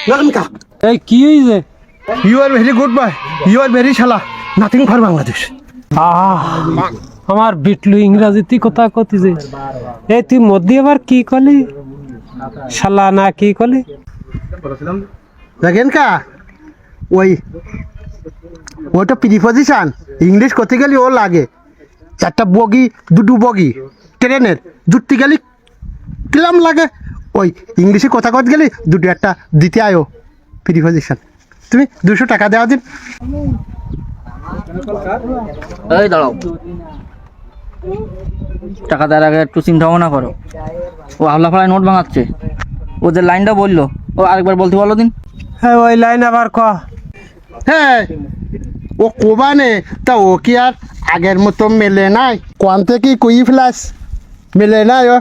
নামকা এই কি হইছে? You are very good boy, you are very শালা, নাথিং ফর বাংলাদেশ। আমার বিটলু ইংরাজিতে কথা কতিছে। এই তুই মধ্যে আবার কি কলি? শালা না কি কলি? দেখেন কা ওই ওটা প্রিপজিশন ইংলিশ করতে গেলে ও লাগে একটা বগি দুটো বগি ট্রেনের জুটতে গেলে কিলাম লাগে, ওই ইংলিশে কথা কতে গেলে দুটো একটা দিতে আয়ো প্রিপজিশন। তুমি 200 টাকা দেওয়া দিন। এই দাঁড়াও, টাকা দেওয়ার আগে একটু চিন্তা ভাবনা করো। ও হাওলা ফালায় নোট ভাঙাচ্ছে, ও যে লাইনটা বললো ও আরেকবার বলতে বলো দিন। হ্যাঁ ওই লাইন আবার ক। হ্যাঁ ও কোবানে তা ও কি আর আগের মতো মেলে নাই, কোয়ান থেকে কুই ফ্লাস মেলে নাই ও।